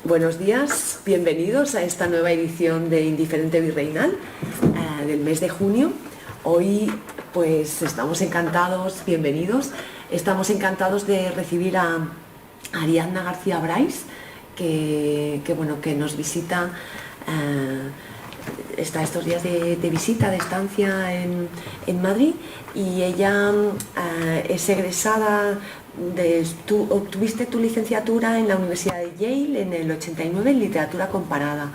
Buenos días, bienvenidos a esta nueva edición de Indiferente Virreinal del mes de junio. Hoy pues estamos encantados, bienvenidos, estamos encantados de recibir a Ariadna García Brais, que nos visita, está estos días de visita, de estancia en Madrid, y ella es egresada. Tú obtuviste tu licenciatura en la Universidad de Yale en el 89 en literatura comparada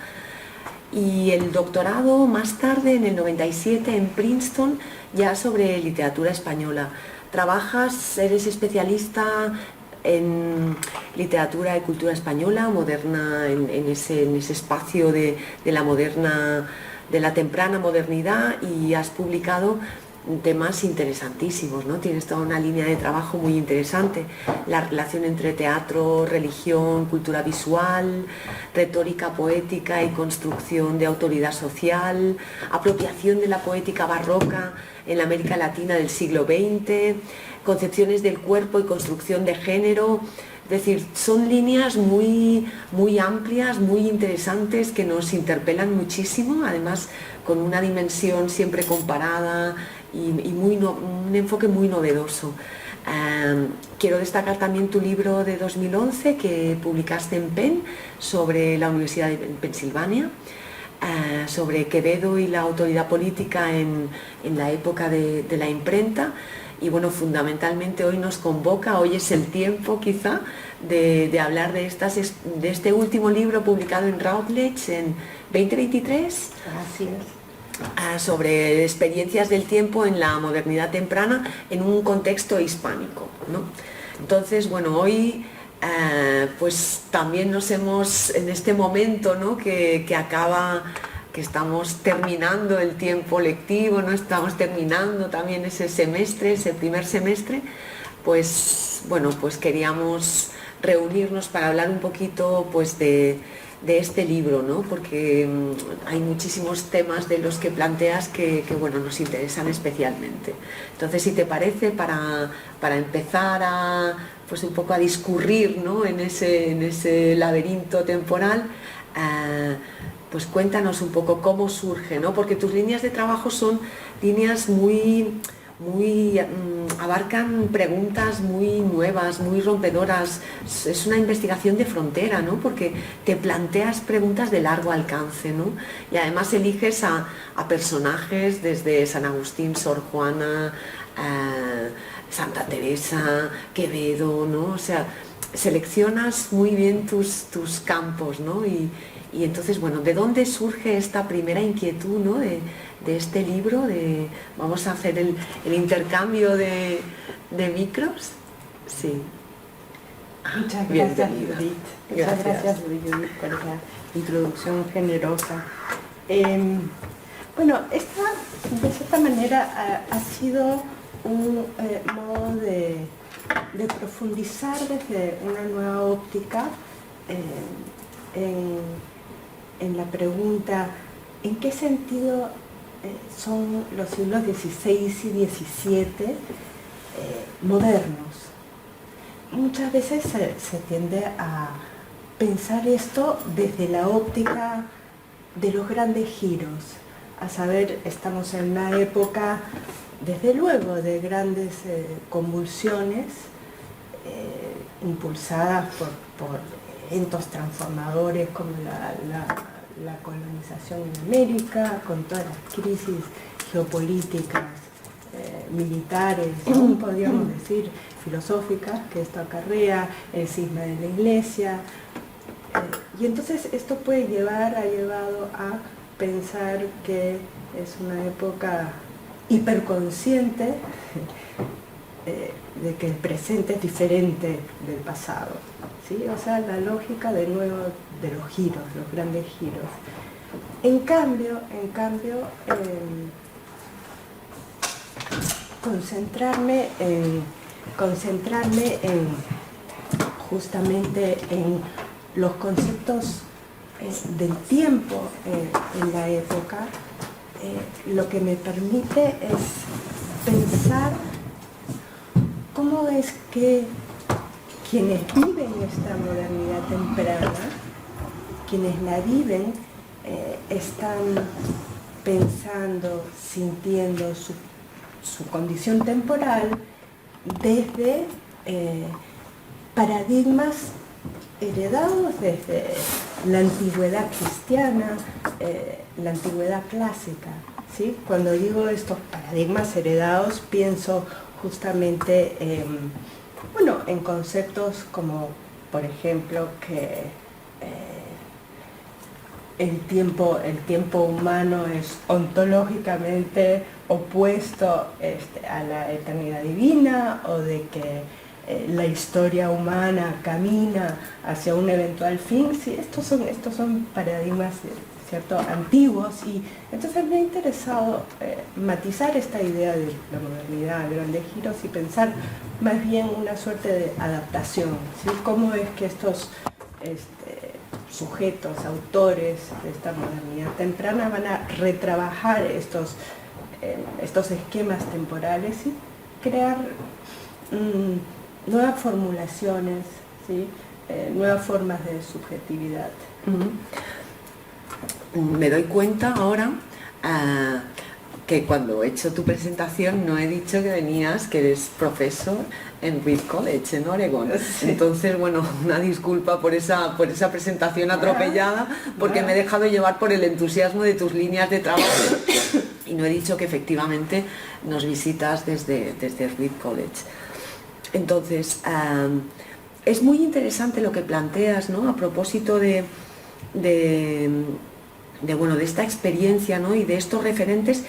y el doctorado más tarde en el 97 en Princeton ya sobre literatura española. Eres especialista en literatura y cultura española moderna, en ese espacio de la temprana modernidad, y has publicado temas interesantísimos, ¿no? Tienes toda una línea de trabajo muy interesante: la relación entre teatro, religión, cultura visual, retórica poética y construcción de autoridad social, apropiación de la poética barroca en la América Latina del siglo XX, concepciones del cuerpo y construcción de género. Es decir, son líneas muy amplias, muy interesantes, que nos interpelan muchísimo, además con una dimensión siempre comparada y un enfoque muy novedoso. Quiero destacar también tu libro de 2011 que publicaste en Penn sobre la Universidad de Pensilvania, sobre Quevedo y la autoridad política en la época de la imprenta. Y bueno, fundamentalmente hoy nos convoca, hoy es el tiempo quizá de hablar de este último libro publicado en Routledge en 2023. Así es. Sobre experiencias del tiempo en la modernidad temprana en un contexto hispánico, ¿no? Entonces, bueno, hoy pues también en este momento, ¿no? que estamos terminando el tiempo lectivo, ¿no? Estamos terminando también ese primer semestre, pues bueno, pues queríamos reunirnos para hablar un poquito pues de este libro, ¿no? Porque hay muchísimos temas de los que planteas que bueno, nos interesan especialmente. Entonces, si te parece, para empezar pues un poco a discurrir, ¿no? en ese laberinto temporal, pues cuéntanos un poco cómo surge, ¿no? Porque tus líneas de trabajo son líneas abarcan preguntas muy nuevas, muy rompedoras. Es una investigación de frontera, ¿no? Porque te planteas preguntas de largo alcance, ¿no? Y además eliges a personajes desde San Agustín, Sor Juana, Santa Teresa, Quevedo, ¿no? O sea, seleccionas muy bien tus campos, ¿no? Y entonces, bueno, ¿de dónde surge esta primera inquietud, ¿no? de este libro? Vamos a hacer el intercambio de micros. Sí. Muchas gracias, Judith. Muchas gracias, Judith, por la introducción generosa. Bueno, de cierta manera ha sido un modo de profundizar desde una nueva óptica en la pregunta: ¿en qué sentido son los siglos XVI y XVII modernos? Muchas veces se tiende a pensar esto desde la óptica de los grandes giros. A saber, estamos en una época, desde luego, de grandes convulsiones impulsadas por eventos transformadores como la colonización en América, con todas las crisis geopolíticas, militares, aún podríamos decir filosóficas, que esto acarrea, el cisma de la Iglesia. Y entonces esto ha llevado a pensar que es una época hiperconsciente de que el presente es diferente del pasado, ¿sí? O sea, la lógica de nuevo de los giros, los grandes giros. En cambio, concentrarme justamente en los conceptos del tiempo en la época, lo que me permite es pensar cómo es que quienes viven esta modernidad temprana quienes la viven están pensando, sintiendo su condición temporal desde paradigmas heredados desde la antigüedad cristiana, la antigüedad clásica, ¿sí? Cuando digo estos paradigmas heredados, pienso justamente en conceptos como, por ejemplo, que el tiempo humano es ontológicamente opuesto a la eternidad divina, o de que la historia humana camina hacia un eventual fin. Sí, estos son paradigmas, ¿cierto?, antiguos, y entonces me ha interesado matizar esta idea de la modernidad, grandes giros, y pensar más bien una suerte de adaptación, ¿sí? Cómo es que estos sujetos, autores de esta modernidad temprana van a retrabajar estos esquemas temporales y crear nuevas formulaciones, ¿sí? Nuevas formas de subjetividad. Me doy cuenta ahora que cuando he hecho tu presentación no he dicho que eres profesor en Reed College, en Oregon. Sí. Entonces, bueno, una disculpa por esa presentación atropellada, porque me he dejado llevar por el entusiasmo de tus líneas de trabajo y no he dicho que efectivamente nos visitas desde Reed College. Entonces, es muy interesante lo que planteas, ¿no?, a propósito de esta experiencia, ¿no?, y de estos referentes,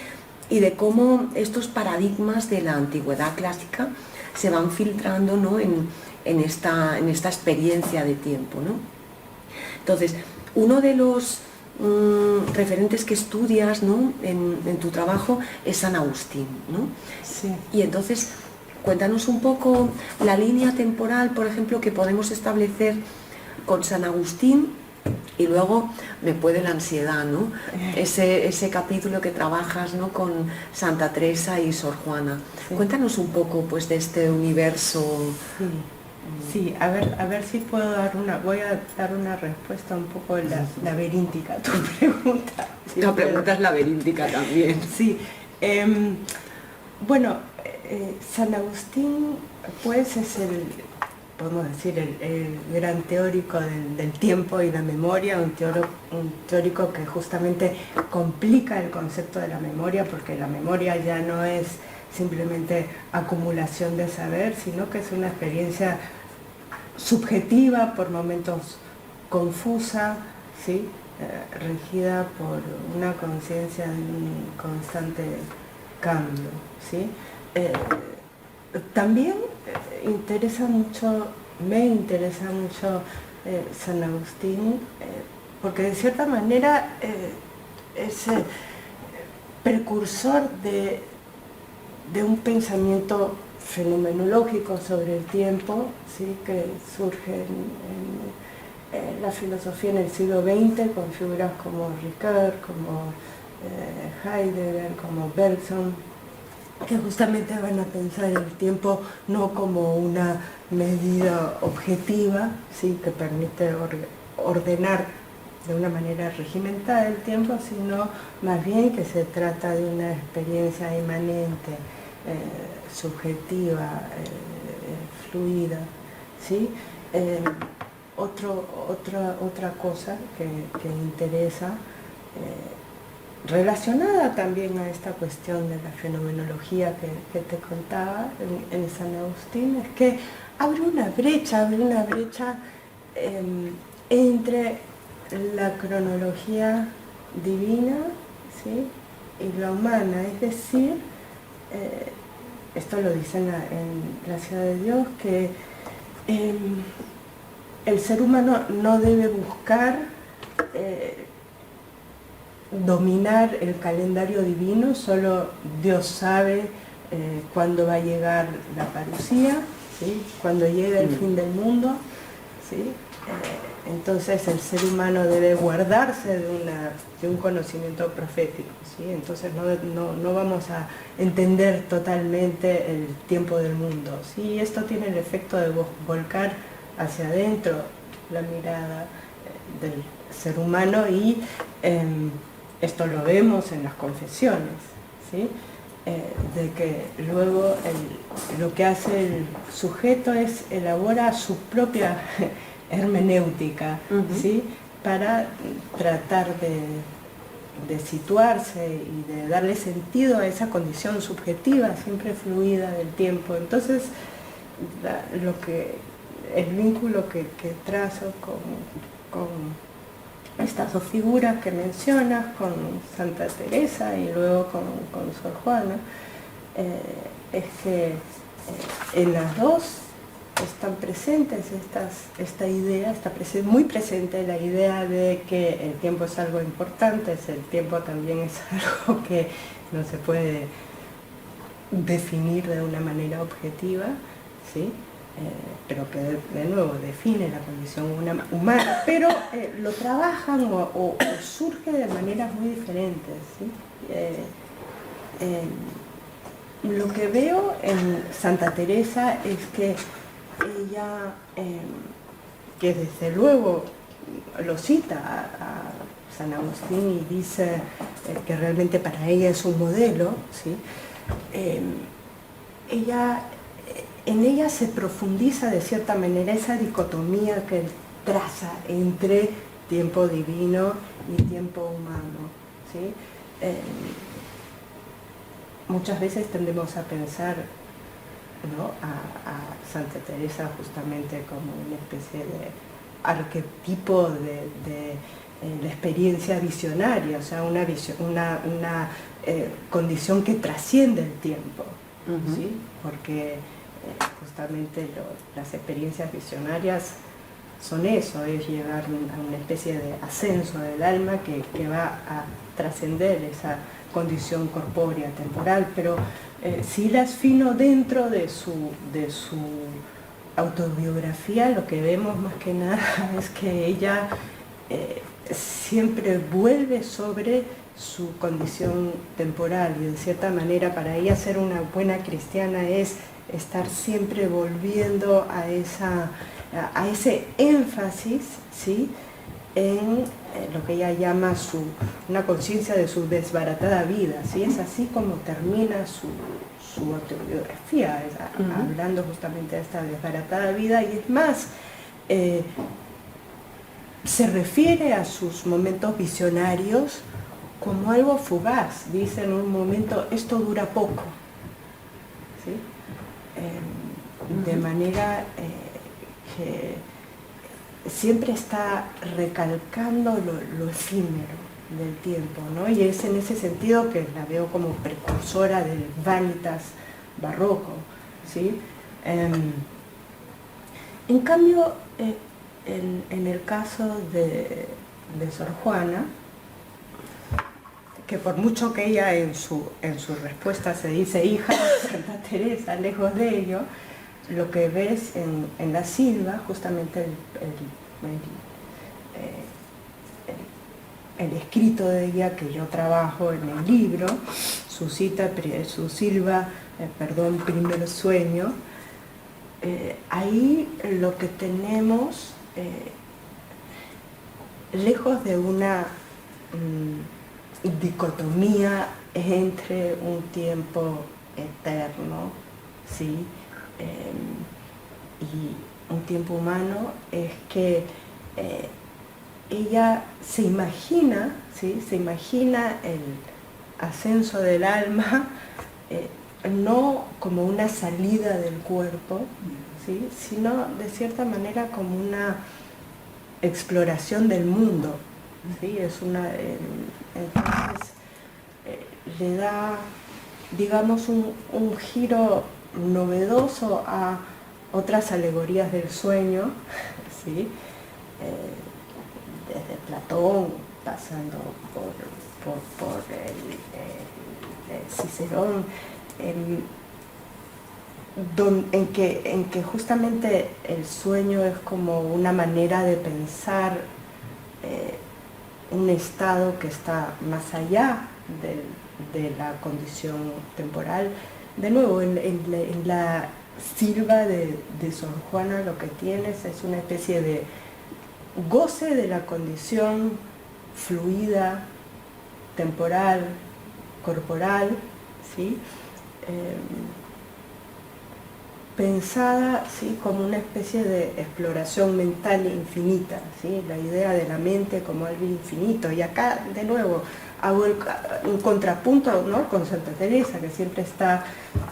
y de cómo estos paradigmas de la antigüedad clásica se van filtrando, ¿no?, en esta experiencia de tiempo, ¿no? Entonces, uno de los referentes que estudias, ¿no?, en tu trabajo es San Agustín, ¿no? Sí. Y entonces, cuéntanos un poco la línea temporal, por ejemplo, que podemos establecer con San Agustín. Y luego me puede la ansiedad, ¿no? Ese capítulo que trabajas, ¿no?, con Santa Teresa y Sor Juana. Sí. Cuéntanos un poco, pues, de este universo. Sí, a ver si puedo voy a dar una respuesta un poco laberíntica a tu pregunta. Si la pregunta es laberíntica también. Sí. San Agustín, pues, es podemos decir, el gran teórico del tiempo y la memoria, un teórico que justamente complica el concepto de la memoria, porque la memoria ya no es simplemente acumulación de saber, sino que es una experiencia subjetiva, por momentos confusa, ¿sí? Regida por una conciencia de un constante cambio, ¿sí? También me interesa mucho San Agustín, porque de cierta manera es precursor de un pensamiento fenomenológico sobre el tiempo, ¿sí?, que surge en la filosofía en el siglo XX, con figuras como Ricoeur, como Heidegger, como Bergson, que justamente van a pensar el tiempo no como una medida objetiva, ¿sí?, que permite ordenar de una manera regimentada el tiempo, sino más bien que se trata de una experiencia inmanente, subjetiva, fluida, ¿sí? Otra cosa que interesa, relacionada también a esta cuestión de la fenomenología que te contaba en San Agustín, es que abre una brecha entre la cronología divina, ¿sí?, y la humana, es decir, esto lo dice en la Ciudad de Dios, que el ser humano no debe buscar dominar el calendario divino, solo Dios sabe cuándo va a llegar la parucía, ¿sí?, cuando llegue el fin del mundo, ¿sí? Entonces el ser humano debe guardarse de un conocimiento profético, ¿sí? Entonces no vamos a entender totalmente el tiempo del mundo, ¿sí? Esto tiene el efecto de volcar hacia adentro la mirada del ser humano, y esto lo vemos en las confesiones, ¿sí? De que luego lo que hace el sujeto es elabora su propia hermenéutica, ¿sí? Para tratar de situarse y de darle sentido a esa condición subjetiva, siempre fluida del tiempo. Entonces, el vínculo que trazo con estas dos figuras que mencionas, con Santa Teresa y luego con Sor Juana, es que en las dos están presentes esta idea, está muy presente la idea de que el tiempo es algo importante, el tiempo también es algo que no se puede definir de una manera objetiva, ¿sí? Pero que de nuevo define la condición humana, pero lo trabajan o surge de maneras muy diferentes, ¿sí? Lo que veo en Santa Teresa es que ella, que desde luego lo cita a San Agustín y dice que realmente para ella es un modelo, ¿sí? En ella se profundiza de cierta manera esa dicotomía que traza entre tiempo divino y tiempo humano, ¿sí? Muchas veces tendemos a pensar, ¿no?, a Santa Teresa justamente como una especie de arquetipo de la experiencia visionaria, o sea, una condición que trasciende el tiempo, ¿sí? Porque justamente las experiencias visionarias son eso, es llegar a una especie de ascenso del alma que va a trascender esa condición corpórea, temporal, pero si las fino dentro de su autobiografía, lo que vemos más que nada es que ella siempre vuelve sobre su condición temporal, y de cierta manera para ella ser una buena cristiana es estar siempre volviendo a ese énfasis, ¿sí?, en lo que ella llama una conciencia de su desbaratada vida, ¿sí? Es así como termina su autobiografía, hablando justamente de esta desbaratada vida, y es más, se refiere a sus momentos visionarios como algo fugaz. Dice en un momento, esto dura poco, ¿sí? De manera que siempre está recalcando lo efímero del tiempo, ¿no? Y es en ese sentido que la veo como precursora del Vanitas barroco, ¿sí? En cambio, en el caso de Sor Juana, que por mucho que ella en su respuesta se dice hija de Santa Teresa, lejos de ello, lo que ves en la Silva, justamente el escrito de ella que yo trabajo en el libro, su Silva, primer sueño, ahí lo que tenemos, lejos de una dicotomía entre un tiempo eterno, ¿sí?, y un tiempo humano, es que ella se imagina, ¿sí?, se imagina el ascenso del alma no como una salida del cuerpo, ¿sí?, sino de cierta manera como una exploración del mundo, ¿sí? Entonces le da, digamos, un giro novedoso a otras alegorías del sueño, ¿sí? Desde Platón, pasando por Cicerón, en que justamente el sueño es como una manera de pensar un estado que está más allá de la condición temporal. De nuevo, en la Silva de Sor Juana lo que tienes es una especie de goce de la condición fluida, temporal, corporal, ¿sí? Pensada, ¿sí?, como una especie de exploración mental infinita, ¿sí? La idea de la mente como algo infinito. Y acá, de nuevo, hago un contrapunto, ¿no?, con Santa Teresa, que siempre está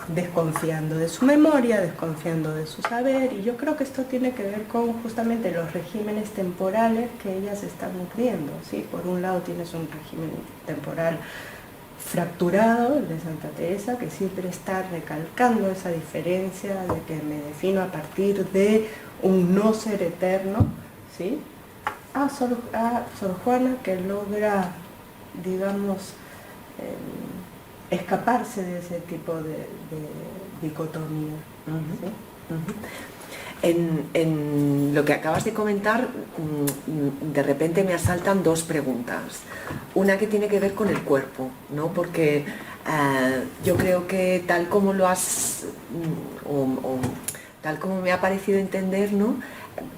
desconfiando de su memoria, desconfiando de su saber, y yo creo que esto tiene que ver con justamente los regímenes temporales que ella se está nutriendo, ¿sí? Por un lado tienes un régimen temporal fracturado, el de Santa Teresa, que siempre está recalcando esa diferencia de que me defino a partir de un no ser eterno, ¿sí? A Sor Juana, que logra, digamos, escaparse de ese tipo de dicotomía. ¿Sí? En lo que acabas de comentar, de repente me asaltan dos preguntas. Una que tiene que ver con el cuerpo, ¿no? Porque yo creo que tal como lo has, tal como me ha parecido entender, ¿no?,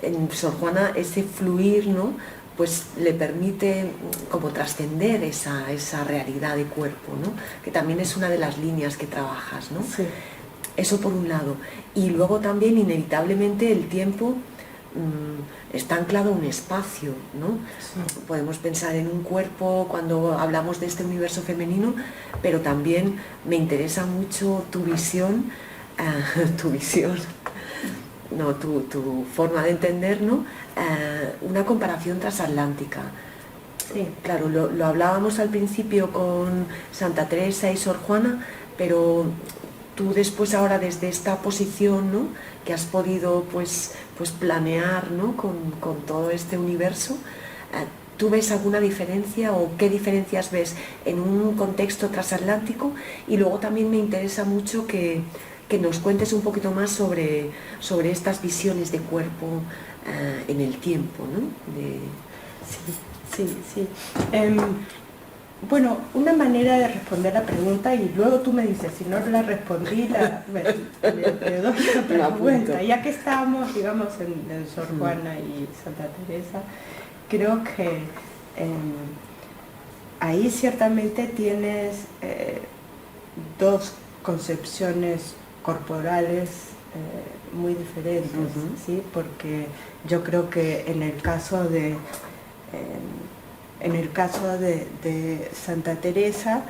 en Sor Juana ese fluir, ¿no?, pues le permite como trascender esa realidad de cuerpo, ¿no?, que también es una de las líneas que trabajas, ¿no? Sí. Eso por un lado. Y luego también inevitablemente el tiempo está anclado a un espacio, ¿no? Sí. Podemos pensar en un cuerpo cuando hablamos de este universo femenino, pero también me interesa mucho tu visión, no, tu forma de entender, ¿no? Una comparación transatlántica. Sí, claro, lo hablábamos al principio con Santa Teresa y Sor Juana, pero tú después ahora desde esta posición, ¿no?, que has podido pues planear, ¿no?, con todo este universo, ¿tú ves alguna diferencia o qué diferencias ves en un contexto transatlántico? Y luego también me interesa mucho que nos cuentes un poquito más sobre estas visiones de cuerpo en el tiempo, ¿no? Sí. Bueno, una manera de responder la pregunta, y luego tú me dices, si no la respondí, le doy otra vuelta. Ya que estábamos, digamos, en Sor Juana y Santa Teresa, creo que ahí ciertamente tienes dos concepciones corporales muy diferentes, ¿sí? Porque yo creo que en el caso de Santa Teresa,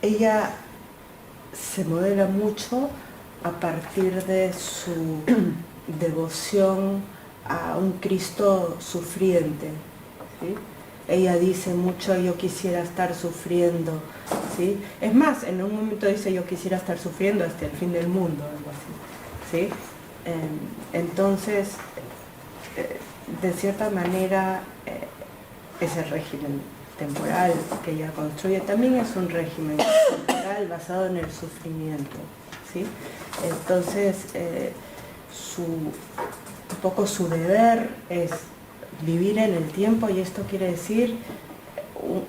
ella se modela mucho a partir de su devoción a un Cristo sufriente, ¿sí? Ella dice mucho, yo quisiera estar sufriendo, ¿sí? Es más, en un momento dice, yo quisiera estar sufriendo hasta el fin del mundo, algo así, ¿sí? Entonces, de cierta manera, ese régimen temporal que ella construye también es un régimen temporal basado en el sufrimiento, ¿sí? Entonces, un poco su deber es vivir en el tiempo, y esto quiere decir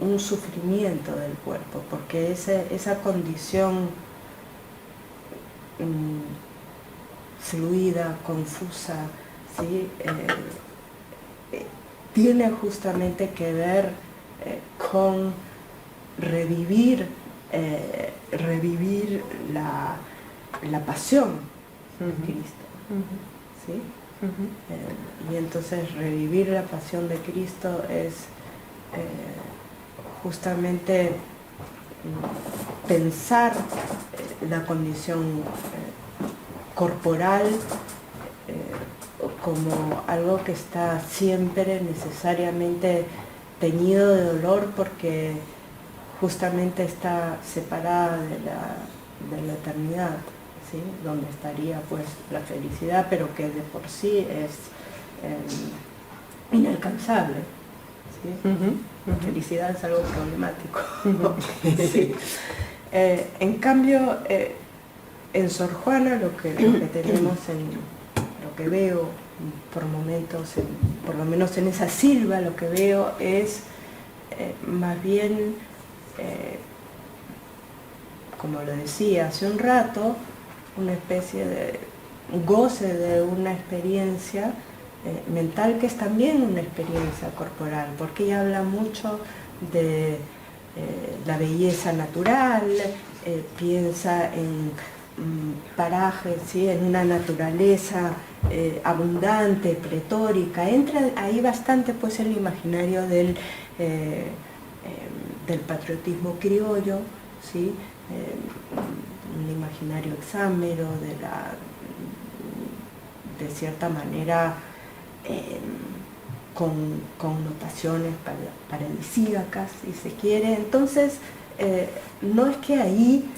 un sufrimiento del cuerpo, porque esa condición fluida, confusa, ¿sí? Tiene justamente que ver con revivir la pasión de Cristo, ¿sí? Y entonces revivir la pasión de Cristo es justamente pensar la condición corporal como algo que está siempre necesariamente teñido de dolor, porque justamente está separada de la eternidad, ¿sí? Donde estaría pues la felicidad, pero que de por sí es inalcanzable, ¿sí? La felicidad es algo problemático. Sí. En cambio, en Sor Juana lo que tenemos, lo que veo por momentos, por lo menos en esa silva, lo que veo es más bien, como lo decía hace un rato, una especie de goce de una experiencia mental, que es también una experiencia corporal, porque ella habla mucho de la belleza natural, piensa en parajes, ¿sí? En una naturaleza abundante, pletórica. Entra ahí bastante pues el imaginario del patriotismo criollo, ¿sí? Un imaginario exámero de cierta manera con connotaciones paradisíacas, si se quiere. Entonces, no es que ahí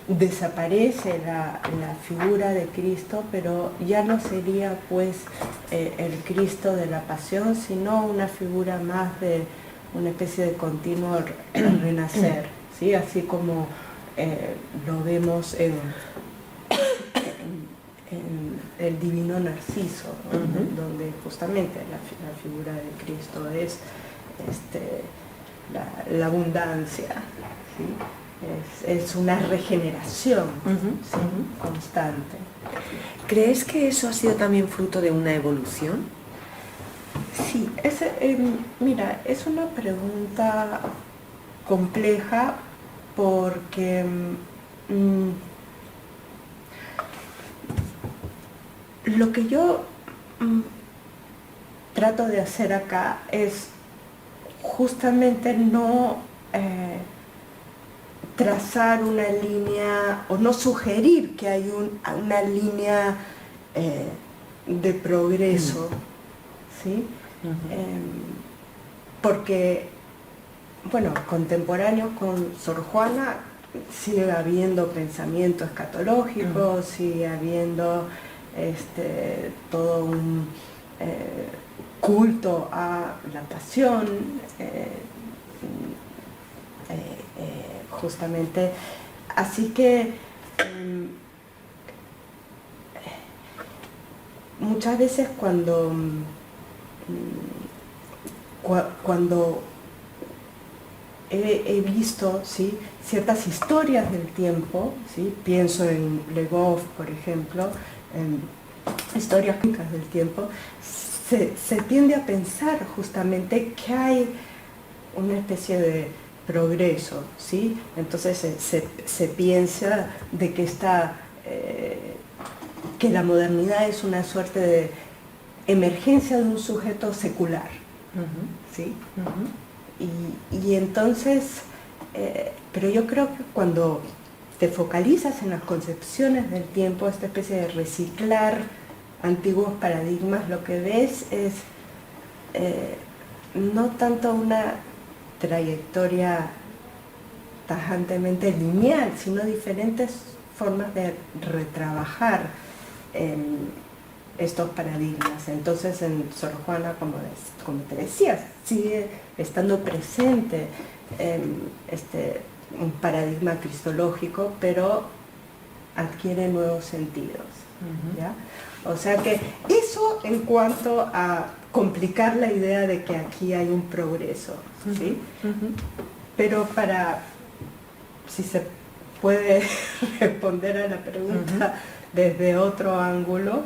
desaparece la figura de Cristo, pero ya no sería pues el Cristo de la Pasión, sino una figura más de una especie de continuo renacer, ¿sí? Así como lo vemos en el Divino Narciso, ¿no? Donde justamente la figura de Cristo es la abundancia, ¿sí? Es una regeneración, ¿sí? Constante. ¿Crees que eso ha sido también fruto de una evolución? Sí, mira, es una pregunta compleja porque lo que yo trato de hacer acá es justamente no trazar una línea o no sugerir que hay una línea de progreso, ¿sí? Porque, bueno, contemporáneos con Sor Juana sigue habiendo pensamiento escatológico, sigue habiendo todo un culto a la pasión, justamente. Así que muchas veces cuando he visto, ¿sí?, ciertas historias del tiempo, ¿sí? Pienso en Le Goff, por ejemplo, en historias del tiempo, se tiende a pensar justamente que hay una especie de progreso, ¿sí? Entonces se piensa de que que la modernidad es una suerte de emergencia de un sujeto secular, ¿sí? Y entonces, pero yo creo que cuando te focalizas en las concepciones del tiempo, esta especie de reciclar antiguos paradigmas, lo que ves es no tanto una trayectoria tajantemente lineal, sino diferentes formas de retrabajar estos paradigmas. Entonces en Sor Juana, como te decía, sigue estando presente un paradigma cristológico, pero adquiere nuevos sentidos, ¿ya? O sea que eso en cuanto a complicar la idea de que aquí hay un progreso, ¿sí? Pero si se puede responder a la pregunta desde otro ángulo,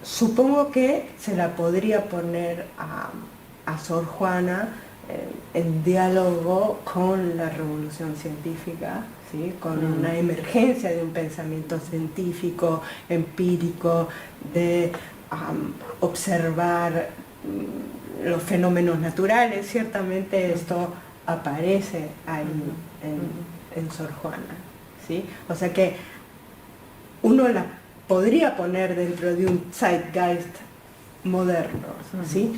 supongo que se la podría poner a Sor Juana en diálogo con la revolución científica, ¿sí? Con una emergencia de un pensamiento científico, empírico, de observar los fenómenos naturales. Ciertamente esto aparece ahí en Sor Juana, ¿sí? O sea que uno la podría poner dentro de un zeitgeist moderno, ¿sí?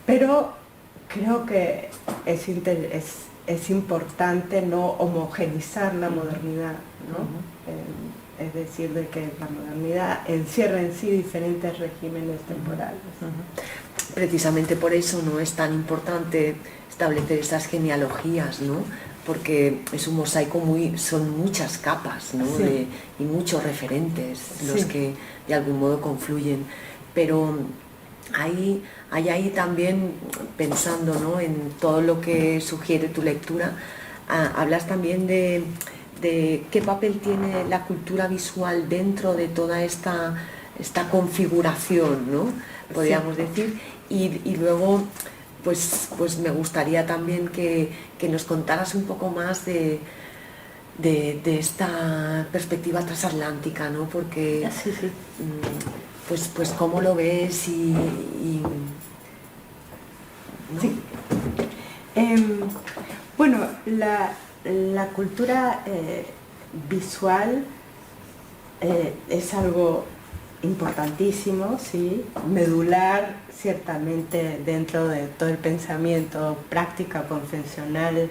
Pero creo que es importante no homogenizar la modernidad, ¿no? Es decir, de que la modernidad encierra en sí diferentes regímenes temporales. Precisamente por eso no es tan importante establecer esas genealogías, ¿no? Porque es un mosaico son muchas capas, ¿no? Sí. Y muchos referentes los Sí. que de algún modo confluyen. Pero hay ahí también, pensando, ¿no?, en todo lo que sugiere tu lectura, hablas también de de qué papel tiene la cultura visual dentro de toda esta configuración, ¿no? Podríamos decir, y luego pues me gustaría también que nos contaras un poco más de esta perspectiva transatlántica, ¿no? Porque pues cómo lo ves ¿no? Sí. Bueno, la cultura visual es algo importantísimo, ¿sí? Medular ciertamente dentro de todo el pensamiento, práctica confesional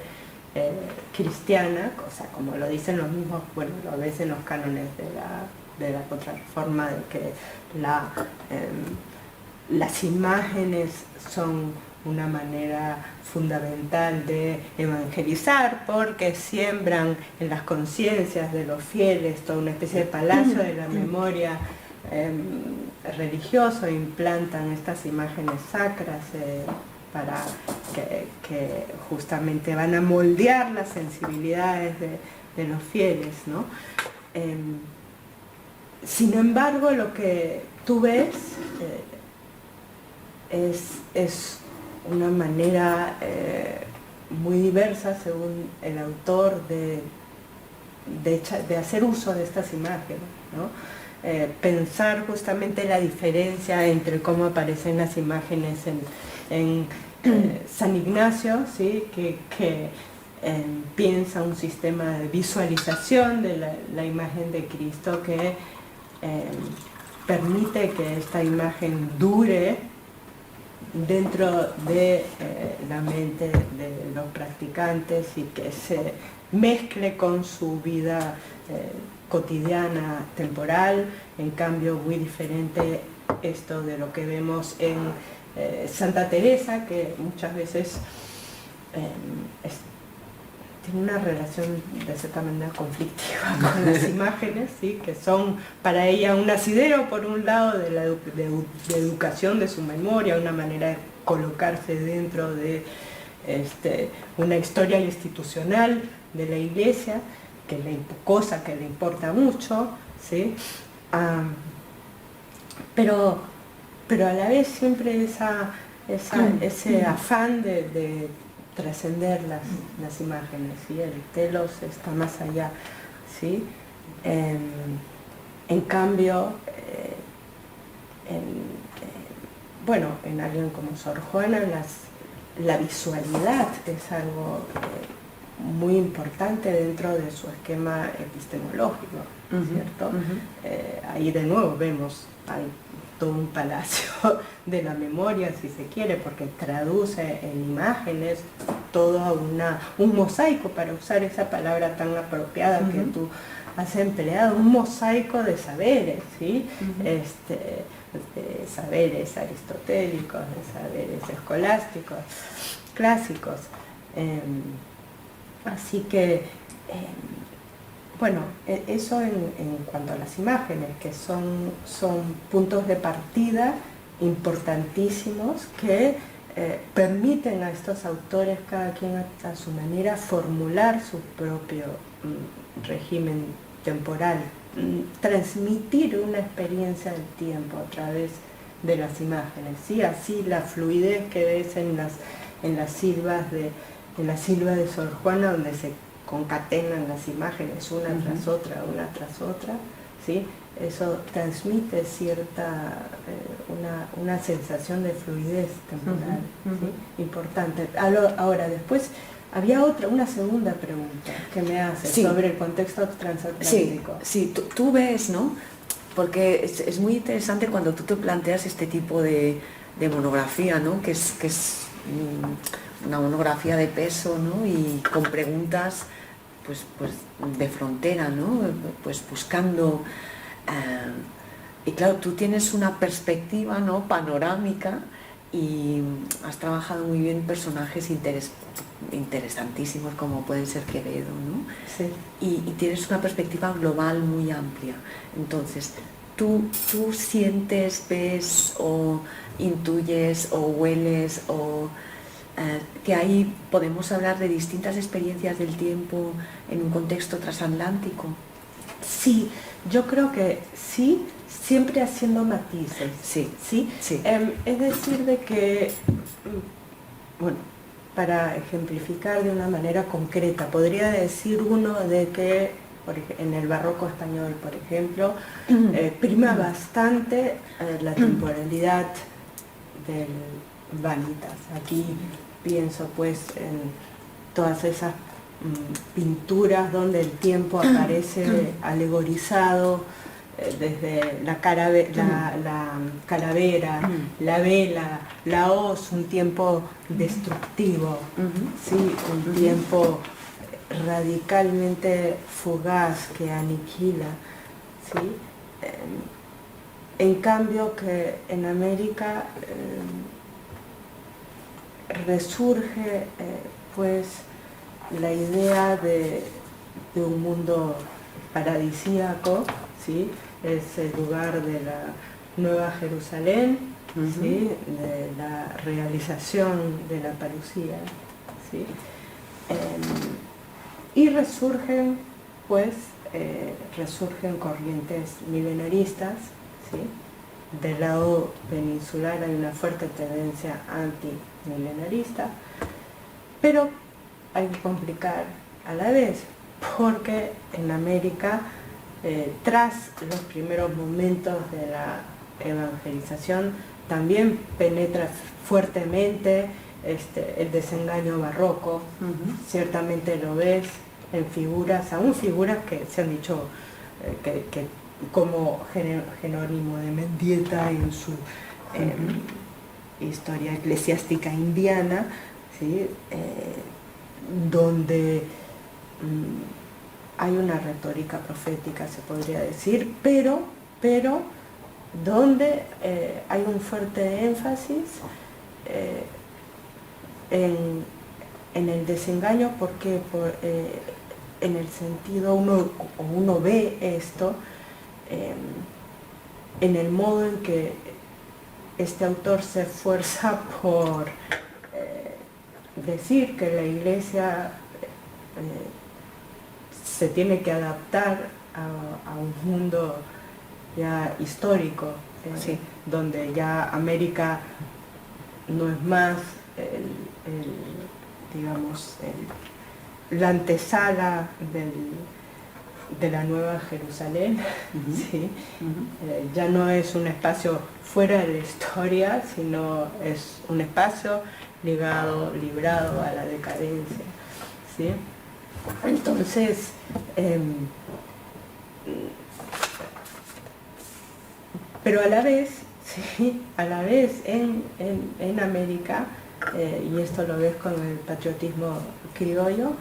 cristiana, cosa como lo dicen los mismos, bueno, lo ves en los cánones de la Contrarreforma, de que las imágenes son una manera fundamental de evangelizar, porque siembran en las conciencias de los fieles toda una especie de palacio de la memoria religioso, implantan estas imágenes sacras para que justamente van a moldear las sensibilidades de los fieles, ¿no? Sin embargo, lo que tú ves es una manera muy diversa, según el autor, de hacer uso de estas imágenes, ¿no? Pensar justamente la diferencia entre cómo aparecen las imágenes en San Ignacio, ¿sí? que piensa un sistema de visualización de la imagen de Cristo que permite que esta imagen dure dentro de la mente de los practicantes y que se mezcle con su vida cotidiana, temporal. En cambio, muy diferente esto de lo que vemos en Santa Teresa, que muchas veces tiene una relación de cierta manera conflictiva con las imágenes, ¿sí? Que son para ella un asidero, por un lado, de educación de su memoria, una manera de colocarse dentro de una historia institucional de la Iglesia, cosa que le importa mucho, ¿sí? Pero a la vez siempre ese afán de trascender las imágenes, ¿sí? El telos está más allá, ¿sí? En cambio, en alguien como Sor Juana, la visualidad es algo muy importante dentro de su esquema epistemológico, ¿cierto? Ahí de nuevo vemos, hay todo un palacio de la memoria, si se quiere, porque traduce en imágenes todo un mosaico, para usar esa palabra tan apropiada que tú has empleado, un mosaico de saberes, ¿sí? De saberes aristotélicos, de saberes escolásticos, clásicos. Así que, eso en cuanto a las imágenes, que son puntos de partida importantísimos que permiten a estos autores, cada quien a su manera, formular su propio régimen temporal, transmitir una experiencia del tiempo a través de las imágenes, ¿sí? Así la fluidez que ves en las silvas de Sor Juana, donde se concatenan las imágenes una tras otra, ¿sí? Eso transmite cierta, una sensación de fluidez temporal, ¿sí? Importante. Ahora, después, había una segunda pregunta que me haces sobre el contexto transatlántico. Sí, tú ves, ¿no? Porque es muy interesante cuando tú te planteas este tipo de monografía, ¿no? Que es una monografía de peso, ¿no? Y con preguntas pues de frontera, ¿no? Pues buscando y claro, tú tienes una perspectiva, ¿no? Panorámica, y has trabajado muy bien personajes interesantísimos como pueden ser Quevedo, ¿no? Sí. Y tienes una perspectiva global muy amplia. Entonces, tú sientes, ves o intuyes o hueles o que ahí podemos hablar de distintas experiencias del tiempo en un contexto transatlántico. Sí, yo creo que sí, siempre haciendo matices. Sí, ¿sí? sí. Es decir, de que, bueno, para ejemplificar de una manera concreta, podría decir uno de que en el barroco español, por ejemplo, prima bastante la temporalidad del vanitas. Aquí pienso pues en todas esas pinturas donde el tiempo aparece alegorizado, desde la calavera, la vela, la hoz, un tiempo destructivo, ¿sí? Un tiempo radicalmente fugaz que aniquila, ¿sí? En cambio que en América resurge pues la idea de un mundo paradisíaco, ¿sí? Es el lugar de la Nueva Jerusalén, ¿sí? De la realización de la parucía, ¿sí? Y resurgen pues resurgen corrientes milenaristas, ¿sí? Del lado peninsular hay una fuerte tendencia antimilenarista, pero hay que complicar a la vez, porque en América, tras los primeros momentos de la evangelización, también penetra fuertemente el desengaño barroco. Ciertamente lo ves en figuras, aún figuras que se han dicho que como Jerónimo de Mendieta en su historia eclesiástica indiana, ¿sí? Donde hay una retórica profética, se podría decir, pero donde hay un fuerte énfasis en el desengaño, porque en el sentido uno ve esto en el modo en que este autor se esfuerza por decir que la Iglesia se tiene que adaptar a un mundo ya histórico, sí. donde ya América no es más digamos, la antesala de la Nueva Jerusalén, ¿sí? Ya no es un espacio fuera de la historia, sino es un espacio librado a la decadencia, ¿sí? Entonces, pero a la vez, ¿sí? A la vez en América, y esto lo ves con el patriotismo criollo,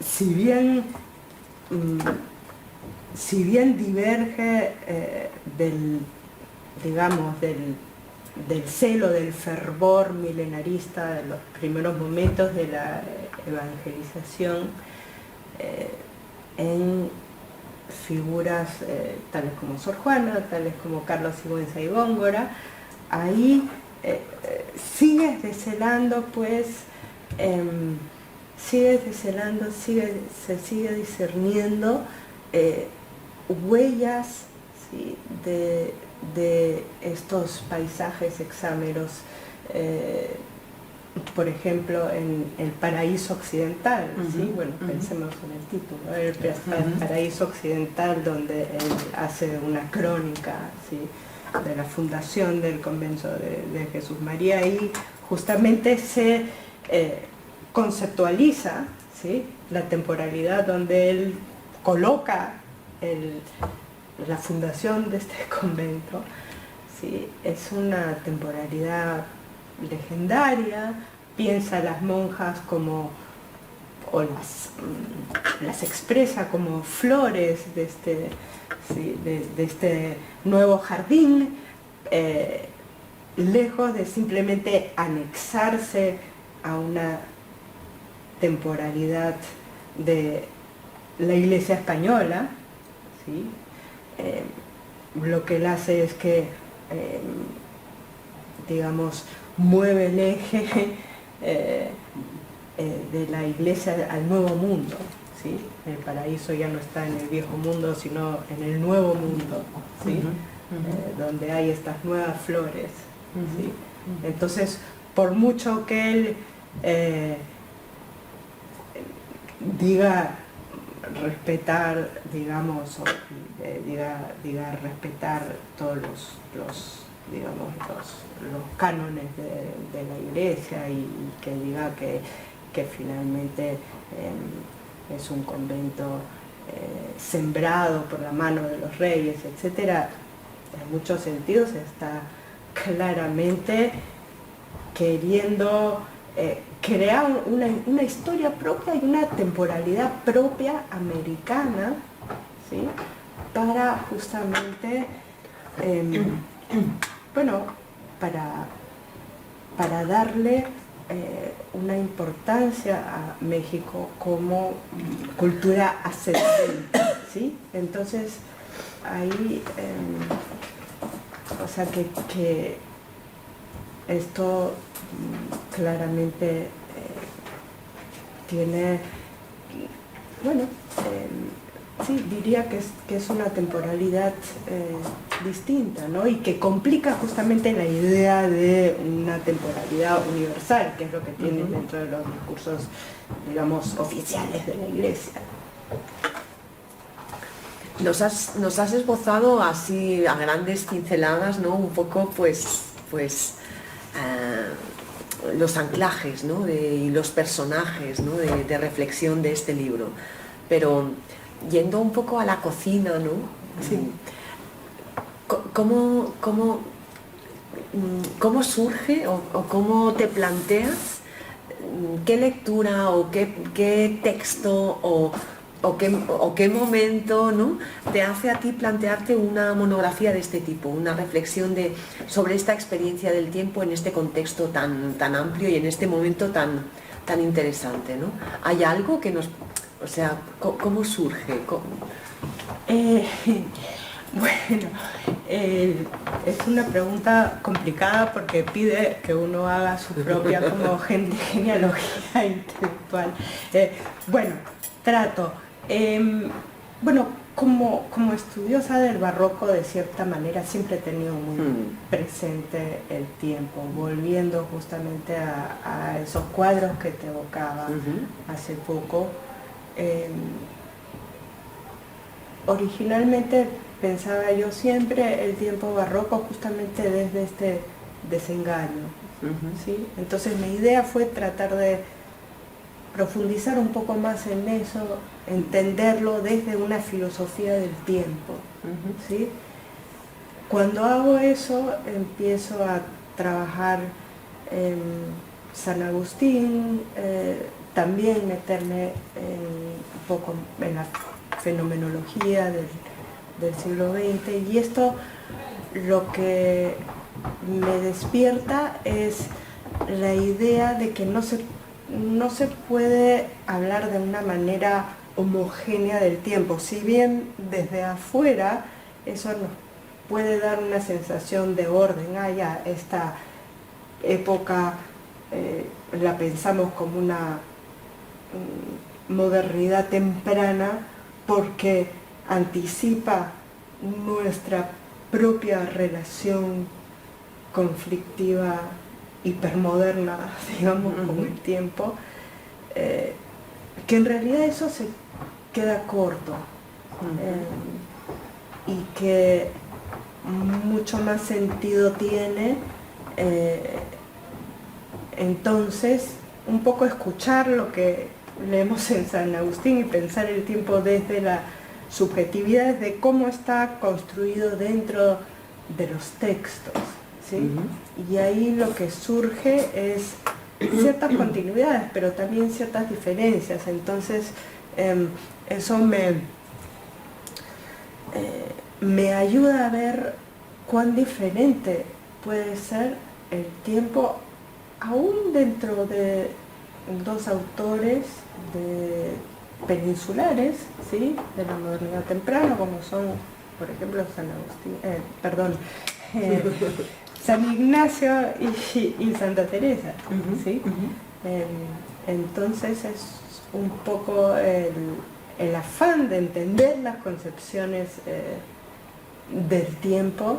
si bien diverge del celo, del fervor milenarista de los primeros momentos de la evangelización, en figuras tales como Sor Juana, tales como Carlos Sigüenza y Góngora, ahí sigues descelando pues, se sigue discerniendo huellas, ¿sí? de estos paisajes hexámeros, por ejemplo en el Paraíso Occidental, ¿sí? Bueno, pensemos en el título, el Paraíso Occidental, donde él hace una crónica, ¿sí? De la fundación del convento de Jesús María, y justamente se conceptualiza, ¿sí? La temporalidad donde él coloca la fundación de este convento, ¿sí? Es una temporalidad legendaria. Piensa a las monjas como, o las expresa como flores de este, ¿sí? de este nuevo jardín, lejos de simplemente anexarse a una temporalidad de la Iglesia española, ¿sí? Lo que él hace es que, digamos, mueve el eje de la iglesia al nuevo mundo, ¿sí? El paraíso ya no está en el viejo mundo, sino en el nuevo mundo, ¿sí? Donde hay estas nuevas flores, ¿sí? Entonces, por mucho que él diga respetar, digamos, diga respetar todos los cánones de la iglesia, y que diga que finalmente es un convento sembrado por la mano de los reyes, etcétera. En muchos sentidos está claramente queriendo crear una historia propia y una temporalidad propia americana, ¿sí? Para justamente, bueno, para darle una importancia a México como cultura ascendente, ¿sí? Entonces, ahí, o sea que esto claramente tiene, bueno, sí, diría que es una temporalidad distinta, ¿no? Y que complica justamente la idea de una temporalidad universal, que es lo que tiene dentro de los discursos, digamos, oficiales de la Iglesia. Nos has esbozado así a grandes pinceladas, ¿no? Un poco, pues los anclajes, ¿no? Y los personajes, ¿no? de reflexión de este libro. Pero yendo un poco a la cocina, ¿no? Sí. ¿Cómo surge o cómo te planteas qué lectura o qué texto o qué momento, ¿no? te hace a ti plantearte una monografía de este tipo, una reflexión sobre esta experiencia del tiempo en este contexto tan amplio y en este momento tan interesante, ¿no? ¿Hay algo que nos... O sea, ¿cómo surge? Bueno, es una pregunta complicada porque pide que uno haga su propia como genealogía intelectual. Bueno, trato. Bueno, como estudiosa del barroco, de cierta manera, siempre he tenido muy presente el tiempo, volviendo justamente a esos cuadros que te evocaba hace poco. Originalmente pensaba yo siempre el tiempo barroco justamente desde este desengaño, ¿sí? Entonces mi idea fue tratar de profundizar un poco más en eso, entenderlo desde una filosofía del tiempo, ¿sí? Cuando hago eso empiezo a trabajar en San Agustín, también meterme un poco en la fenomenología del siglo XX, y esto lo que me despierta es la idea de que no se puede hablar de una manera homogénea del tiempo. Si bien desde afuera eso nos puede dar una sensación de orden, ya esta época la pensamos como una modernidad temprana porque anticipa nuestra propia relación conflictiva hipermoderna, digamos, con el tiempo, que en realidad eso se queda corto, y que mucho más sentido tiene entonces un poco escuchar lo que leemos en San Agustín y pensar el tiempo desde la subjetividad, de cómo está construido dentro de los textos, ¿sí? Y ahí lo que surge es ciertas continuidades, pero también ciertas diferencias. Entonces eso me ayuda a ver cuán diferente puede ser el tiempo aún dentro de dos autores peninsulares, ¿sí? De la modernidad temprana, como son, por ejemplo, San Ignacio y Santa Teresa, ¿sí? Entonces es un poco el afán de entender las concepciones del tiempo,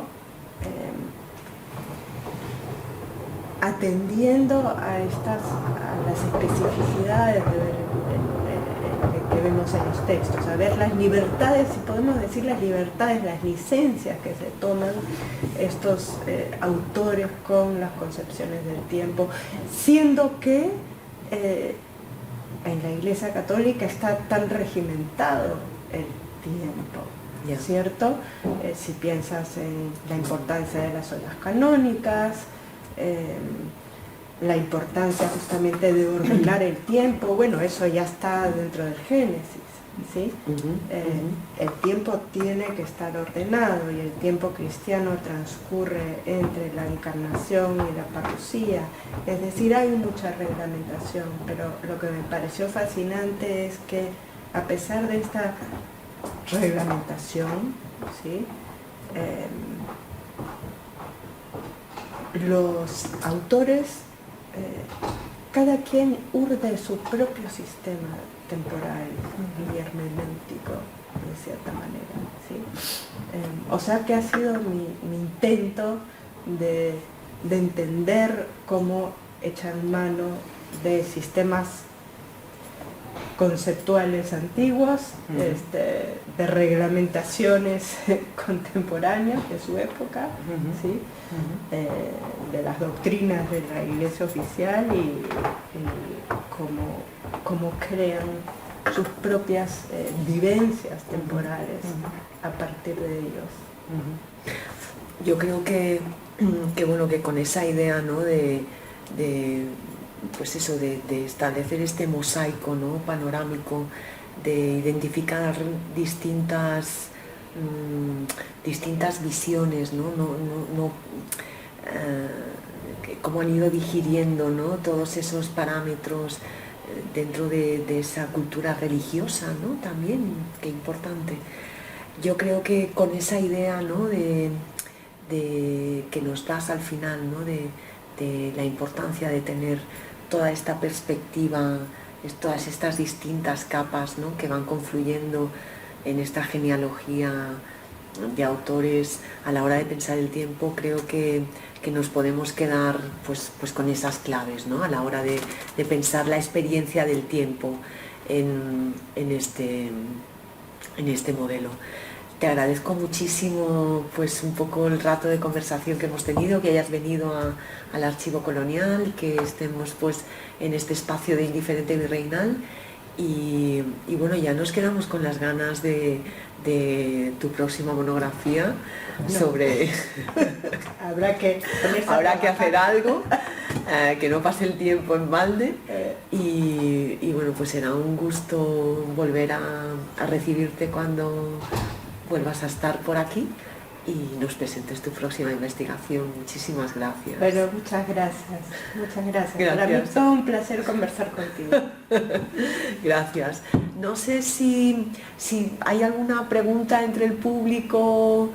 atendiendo a las especificidades que vemos en los textos, a ver las libertades, si podemos decir las libertades, las licencias que se toman estos autores con las concepciones del tiempo, siendo que en la Iglesia Católica está tan regimentado el tiempo, ¿cierto? Si piensas en la importancia de las horas canónicas, la importancia justamente de ordenar el tiempo, bueno, eso ya está dentro del Génesis, ¿sí? El tiempo tiene que estar ordenado y el tiempo cristiano transcurre entre la encarnación y la parucía, es decir, hay mucha reglamentación, pero lo que me pareció fascinante es que a pesar de esta reglamentación, ¿sí? Los autores, cada quien urde su propio sistema temporal y hermenéutico, de cierta manera, ¿sí? O sea que ha sido mi intento de entender cómo echar mano de sistemas conceptuales antiguos, de reglamentaciones contemporáneas de su época, ¿sí? De las doctrinas de la Iglesia oficial y cómo crean sus propias vivencias temporales a partir de ellos. Yo creo que bueno, que con esa idea, ¿no? Pues eso, de establecer este mosaico, ¿no? Panorámico, de identificar distintas visiones, ¿no? Cómo han ido digiriendo, ¿no? Todos esos parámetros dentro de esa cultura religiosa, ¿no? También, qué importante. Yo creo que con esa idea, ¿no? de que nos das al final, ¿no? de la importancia de tener toda esta perspectiva, todas estas distintas capas, ¿no? que van confluyendo en esta genealogía de autores a la hora de pensar el tiempo, creo que nos podemos quedar pues con esas claves, ¿no? a la hora de pensar la experiencia del tiempo en este modelo. Te agradezco muchísimo pues un poco el rato de conversación que hemos tenido, que hayas venido al Archivo Colonial, que estemos pues en este espacio de Indiferente Virreinal y bueno, ya nos quedamos con las ganas de tu próxima monografía sobre... Habrá que hacer algo, que no pase el tiempo en balde y bueno, pues será un gusto volver a recibirte cuando vuelvas a estar por aquí y nos presentes tu próxima investigación. Muchísimas gracias. Bueno, muchas gracias. Para mí es todo un placer conversar contigo. Gracias. No sé si hay alguna pregunta entre el público.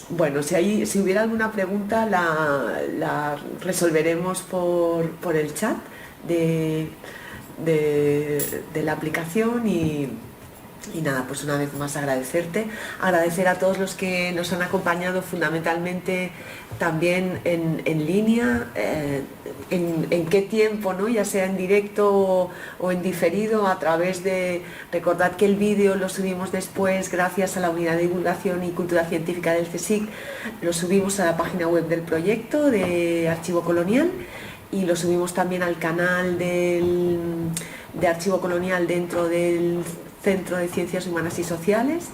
Bueno, si hubiera alguna pregunta la resolveremos por el chat de la aplicación y nada, pues una vez más agradecer a todos los que nos han acompañado fundamentalmente también en línea, en qué tiempo, ¿no? Ya sea en directo o en diferido, a través de... Recordad que el vídeo lo subimos después gracias a la Unidad de Divulgación y Cultura Científica del CSIC, lo subimos a la página web del proyecto de Archivo Colonial y lo subimos también al canal de Archivo Colonial dentro del Centro de Ciencias Humanas y Sociales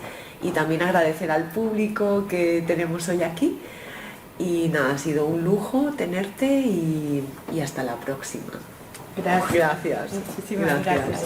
y también agradecer al público que tenemos hoy aquí y nada, ha sido un lujo tenerte y hasta la próxima. Gracias. Gracias. Muchísimas gracias.